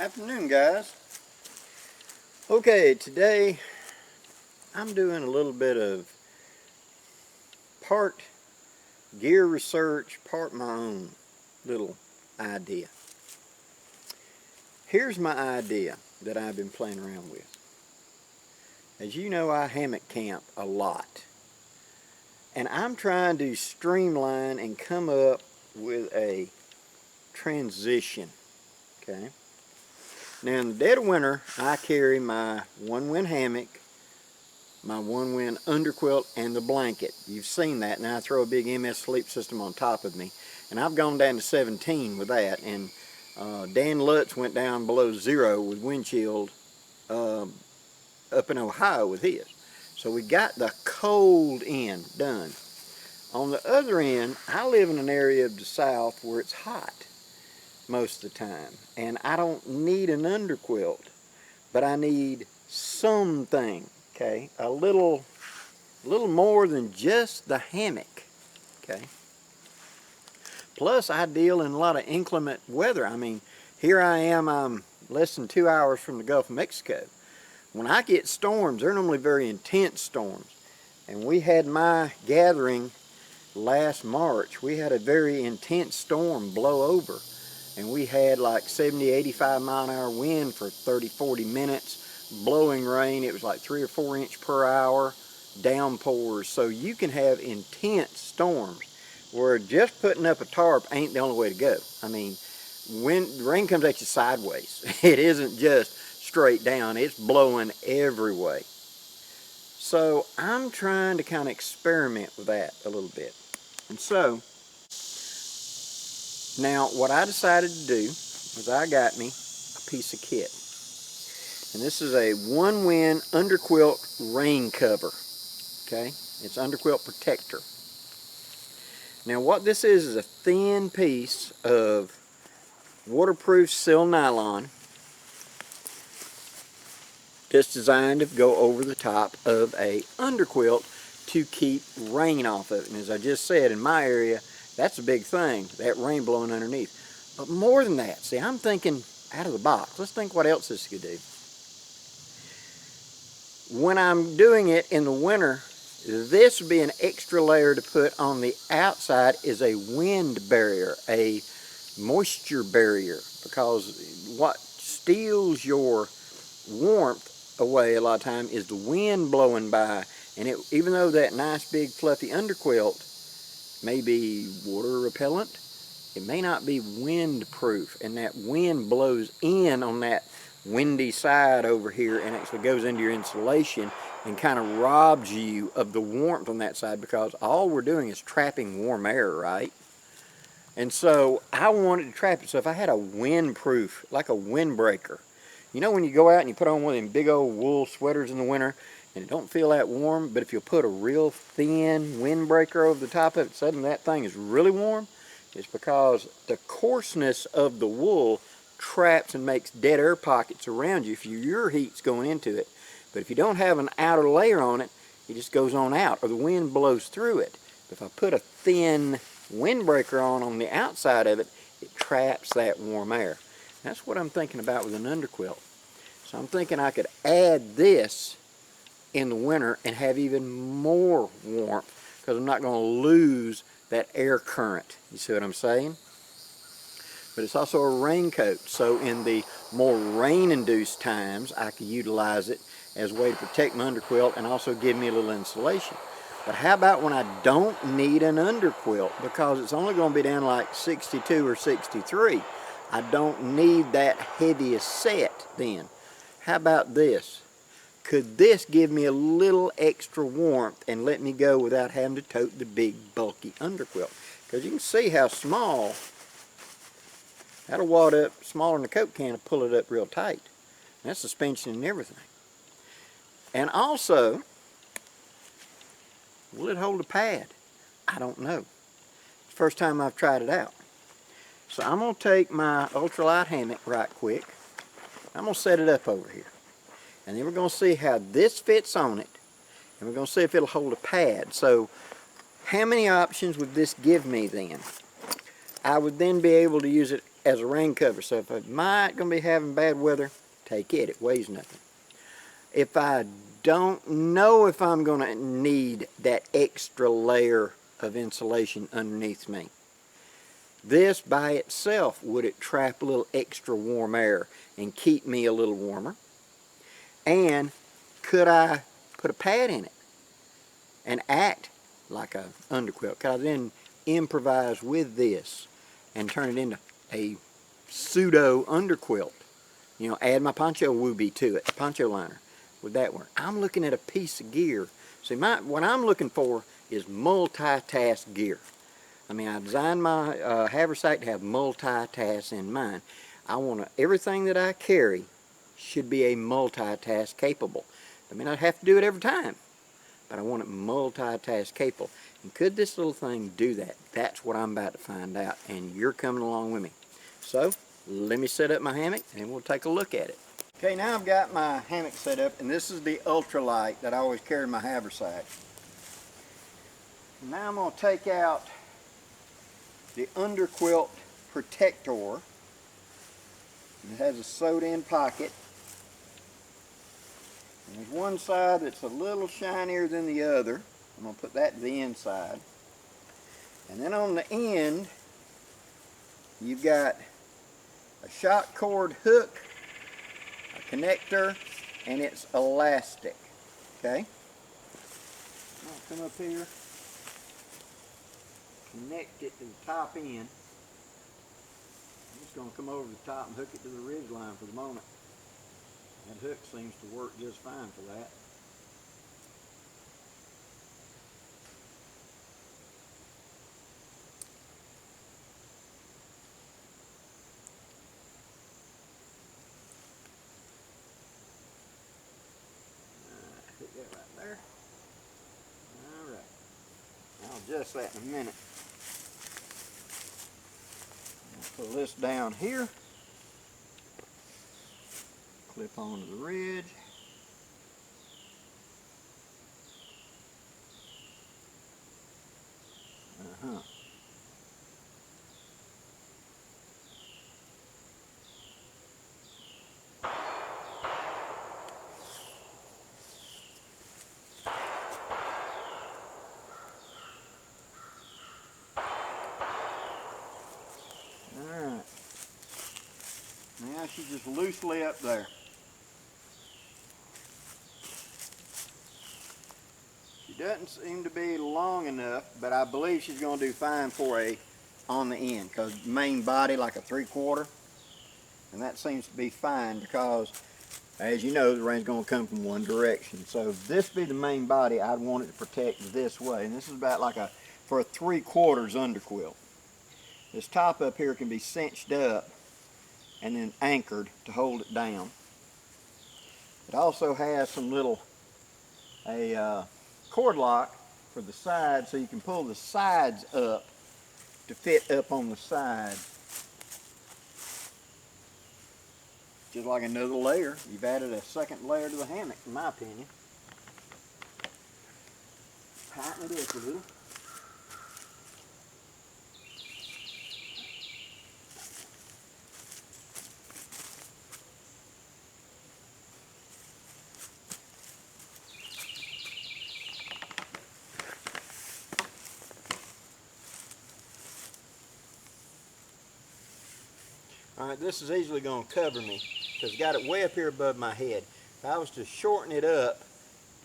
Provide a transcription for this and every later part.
Afternoon, guys. Okay, today I'm doing a little bit of part gear research, part my own little idea. Here's my idea that I've been playing around with. As you know, I hammock camp a lot, and I'm trying to streamline and come up with a transition. Okay. Now, in the dead of winter, I carry my ONEWIND hammock, my ONEWIND underquilt, and the blanket. You've seen that. Now I throw a big MS sleep system on top of me, and I've gone down to 17 with that. And Dan Lutz went down below 0 with wind chill up in Ohio with his. So we got the cold end done. On the other end, I live in an area of the South where it's hot most of the time, and I don't need an underquilt, but I need something, okay, a little more than just the hammock, okay. Plus, I deal in a lot of inclement weather. I mean, here I am, I'm less than 2 hours from the Gulf of Mexico. When I get storms, they're normally very intense storms, and we had my gathering last March. We had a very intense storm blow over, and we had like 70, 85 mile an hour wind for 30, 40 minutes, blowing rain. It was like 3 or 4 inch per hour, downpours. So you can have intense storms where just putting up a tarp ain't the only way to go. I mean, when rain comes at you sideways, it isn't just straight down, it's blowing every way. So I'm trying to kind of experiment with that a little bit. And so, now, what I decided to do was I got me a piece of kit. And this is a ONEWIND underquilt rain cover. Okay? It's underquilt protector. Now, what this is a thin piece of waterproof sil nylon just designed to go over the top of a underquilt to keep rain off of it. And as I just said, in my area, that's a big thing, that rain blowing underneath. But more than that, see, I'm thinking out of the box. Let's think what else this could do. When I'm doing it in the winter, this would be an extra layer to put on the outside is a wind barrier, a moisture barrier, because what steals your warmth away a lot of time is the wind blowing by. And even though that nice big fluffy underquilt may be water repellent, it may not be wind proof, and that wind blows in on that windy side over here and actually goes into your insulation and kind of robs you of the warmth on that side, because all we're doing is trapping warm air, right? And so I wanted to trap it. So if I had a wind proof, like a windbreaker, you know when you go out and you put on one of them big old wool sweaters in the winter and it don't feel that warm, but if you put a real thin windbreaker over the top of it, suddenly that thing is really warm. It's because the coarseness of the wool traps and makes dead air pockets around you if your heat's going into it. But if you don't have an outer layer on it, it just goes on out, or the wind blows through it. But if I put a thin windbreaker on the outside of it, it traps that warm air. That's what I'm thinking about with an underquilt. So I'm thinking I could add this in the winter and have even more warmth, because I'm not going to lose that air current. You see what I'm saying? But it's also a raincoat, so in the more rain-induced times, I could utilize it as a way to protect my underquilt and also give me a little insulation. But how about when I don't need an underquilt, because it's only going to be down like 62 or 63? I don't need that heaviest set then. How about this? Could this give me a little extra warmth and let me go without having to tote the big bulky underquilt? Because you can see how small, that'll wad up smaller than a Coke can and pull it up real tight. That's suspension and everything. And also, will it hold a pad? I don't know. It's the first time I've tried it out. So I'm going to take my ultralight hammock right quick. I'm going to set it up over here. And then we're going to see how this fits on it. And we're going to see if it'll hold a pad. So how many options would this give me then? I would then be able to use it as a rain cover. So if I might going to be having bad weather, take it. It weighs nothing. If I don't know if I'm going to need that extra layer of insulation underneath me, this by itself, would it trap a little extra warm air and keep me a little warmer? And could I put a pad in it and act like an underquilt? Could I then improvise with this and turn it into a pseudo underquilt? You know, add my poncho woobie to it, poncho liner. Would that work? I'm looking at a piece of gear. See, what I'm looking for is multitask gear. I mean, I designed my haversack to have multitask in mind. I want everything that I carry should be a multitask capable. I mean, I have to do it every time, but I want it multitask capable. And could this little thing do that? That's what I'm about to find out, and you're coming along with me. So, let me set up my hammock, and we'll take a look at it. Okay, now I've got my hammock set up, and this is the ultralight that I always carry in my haversack. Now I'm going to take out the underquilt protector. It has a sewed-in pocket. And there's one side that's a little shinier than the other. I'm going to put that to the inside. And then on the end, you've got a shock cord hook, a connector, and it's elastic. Okay? I'll come up here, connect it to the top end. I'm just going to come over the top and hook it to the ridge line for the moment. That hook seems to work just fine for that. Hit that right there. Alright. I'll adjust that in a minute. I'll pull this down here. Clip onto the ridge. Alright. Now she's just loosely up there. She doesn't seem to be long enough, but I believe she's going to do fine for a on the end, because main body like a 3/4, and that seems to be fine because, as you know, the rain's going to come from one direction. So if this be the main body, I'd want it to protect this way, and this is about like for a 3/4 underquilt. This top up here can be cinched up and then anchored to hold it down. It also has some little cord lock for the sides, so you can pull the sides up to fit up on the side. Just like another layer. You've added a second layer to the hammock, in my opinion. Tighten it up a little. Alright, this is easily going to cover me because it's got it way up here above my head. If I was to shorten it up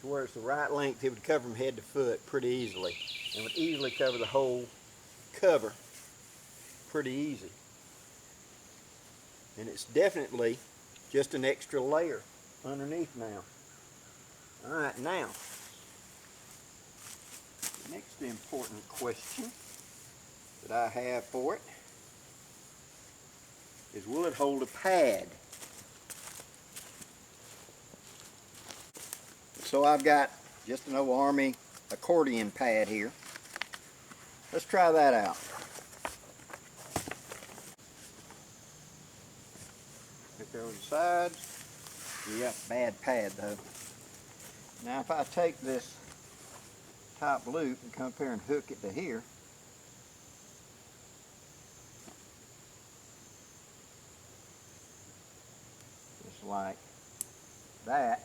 to where it's the right length, it would cover from head to foot pretty easily. And would easily cover the whole cover pretty easy. And it's definitely just an extra layer underneath now. Alright, now, the next important question that I have for it is, will it hold a pad? So I've got just an old Army accordion pad here. Let's try that out. Look over the sides. Yeah, bad pad though. Now if I take this top loop and come up here and hook it to here, like that.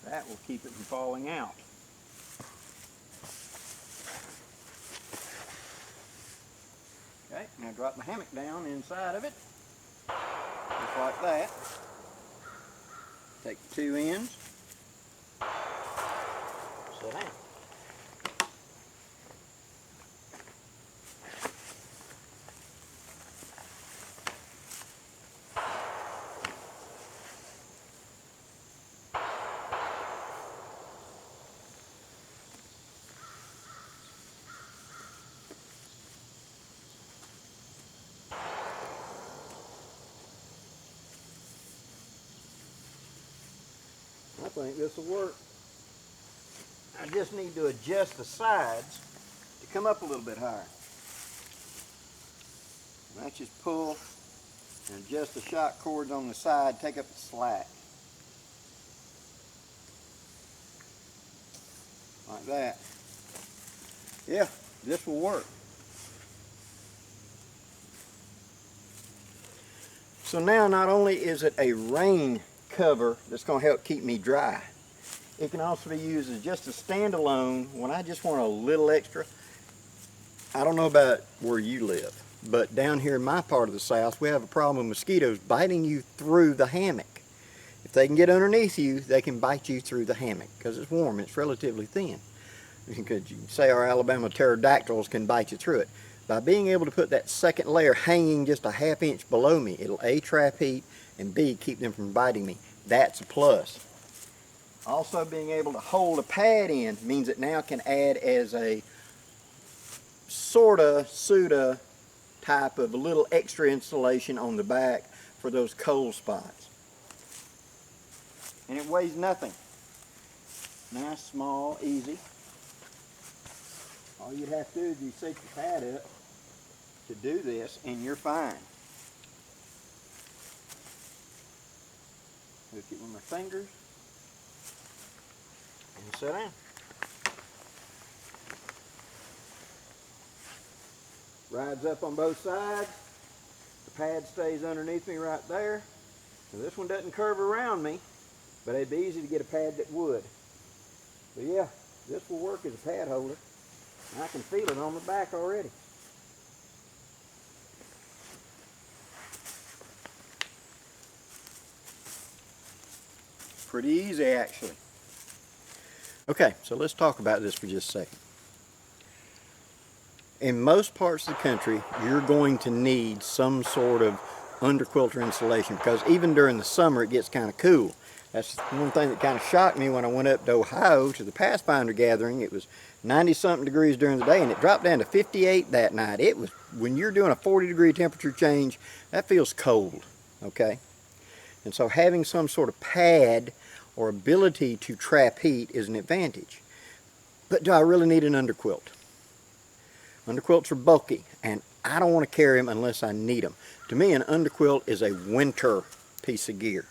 That will keep it from falling out. Okay, now drop the hammock down inside of it, just like that. Take the two ends, sit down. I think this will work. I just need to adjust the sides to come up a little bit higher. And that's just pull and adjust the shock cords on the side, take up the slack. Like that. Yeah, this will work. So now not only is it a rain cover that's going to help keep me dry, it can also be used as just a standalone when I just want a little extra. I don't know about where you live, but down here in my part of the South, we have a problem with mosquitoes biting you through the hammock. If they can get underneath you, they can bite you through the hammock because it's warm, it's relatively thin. Because you say our Alabama pterodactyls can bite you through it. By being able to put that second layer hanging just a ½ inch below me, it'll A, trap heat, and B, keep them from biting me. That's a plus. Also, being able to hold a pad in means it now can add as a sorta, pseudo type of a little extra insulation on the back for those cold spots. And it weighs nothing. Nice, small, easy. All you'd have to do is you set your pad up to do this and you're fine. Hook it with my fingers and sit down. Rides up on both sides. The pad stays underneath me right there. So this one doesn't curve around me, but it'd be easy to get a pad that would. But yeah, this will work as a pad holder. I can feel it on the back already. Pretty easy actually. Okay, so let's talk about this for just a second. In most parts of the country, you're going to need some sort of underquilter insulation because even during the summer it gets kind of cool. That's one thing that kind of shocked me when I went up to Ohio to the Pathfinder gathering. It was 90-something degrees during the day and it dropped down to 58 that night. It was, when you're doing a 40-degree temperature change, that feels cold, okay? And so having some sort of pad or ability to trap heat is an advantage. But do I really need an underquilt? Underquilts are bulky and I don't want to carry them unless I need them. To me, an underquilt is a winter piece of gear.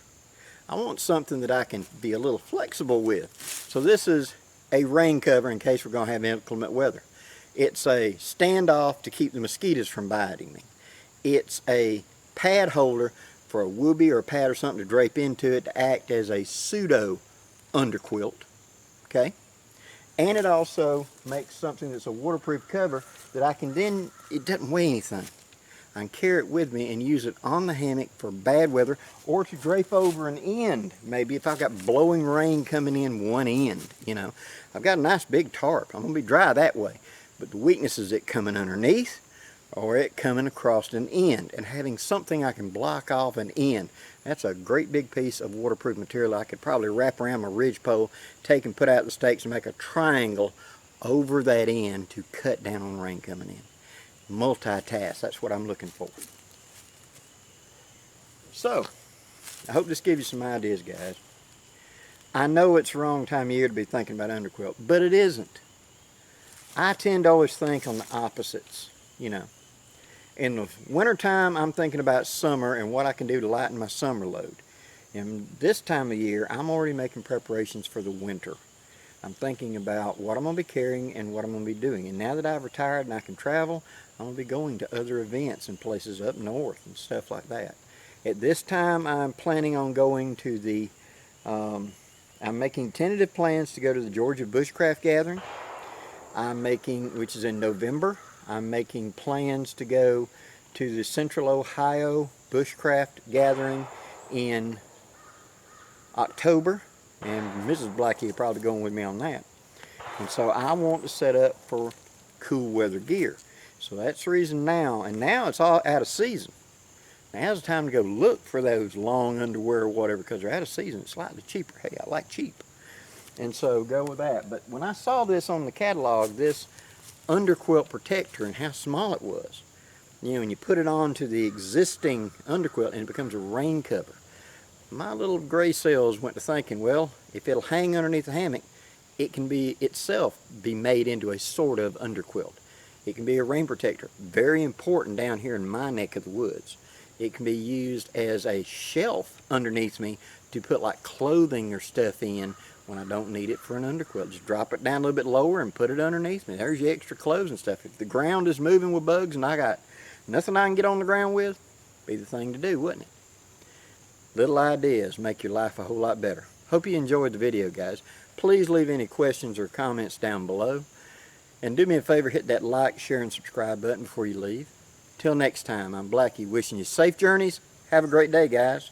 I want something that I can be a little flexible with. So this is a rain cover in case we're going to have inclement weather. It's a standoff to keep the mosquitoes from biting me. It's a pad holder for a whoopee or a pad or something to drape into it to act as a pseudo underquilt. Okay? And it also makes something that's a waterproof cover that I can then, it doesn't weigh anything. I can carry it with me and use it on the hammock for bad weather or to drape over an end. Maybe if I've got blowing rain coming in one end, you know. I've got a nice big tarp. I'm going to be dry that way. But the weakness is it coming underneath or it coming across an end. And having something I can block off an end. That's a great big piece of waterproof material I could probably wrap around my ridge pole, take and put out the stakes and make a triangle over that end to cut down on rain coming in. Multitask, that's what I'm looking for. So, I hope this gives you some ideas, guys. I know it's the wrong time of year to be thinking about underquilt, but it isn't. I tend to always think on the opposites, you know. In the wintertime, I'm thinking about summer and what I can do to lighten my summer load. And this time of year, I'm already making preparations for the winter. I'm thinking about what I'm going to be carrying and what I'm going to be doing. And now that I've retired and I can travel, I'm going to be going to other events and places up north and stuff like that. At this time, I'm planning on going to the, I'm making tentative plans to go to the Georgia Bushcraft Gathering. Which is in November. I'm making plans to go to the Central Ohio Bushcraft Gathering in October, and Mrs. Blackie is probably going with me on that. And so I want to set up for cool weather gear. So that's the reason now, and now it's all out of season. Now's the time to go look for those long underwear or whatever, because they're out of season. It's slightly cheaper. Hey, I like cheap. And so go with that. But when I saw this on the catalog, this underquilt protector and how small it was, you know, when you put it onto the existing underquilt and it becomes a rain cover, my little gray cells went to thinking, well, if it'll hang underneath the hammock, it can be itself be made into a sort of underquilt. It can be a rain protector. Very important down here in my neck of the woods. It can be used as a shelf underneath me to put like clothing or stuff in when I don't need it for an underquilt. Just drop it down a little bit lower and put it underneath me. There's your extra clothes and stuff. If the ground is moving with bugs and I got nothing I can get on the ground with, be the thing to do, wouldn't it? Little ideas make your life a whole lot better. Hope you enjoyed the video, guys. Please leave any questions or comments down below. And do me a favor, hit that like, share, and subscribe button before you leave. Till next time, I'm Blackie wishing you safe journeys. Have a great day, guys.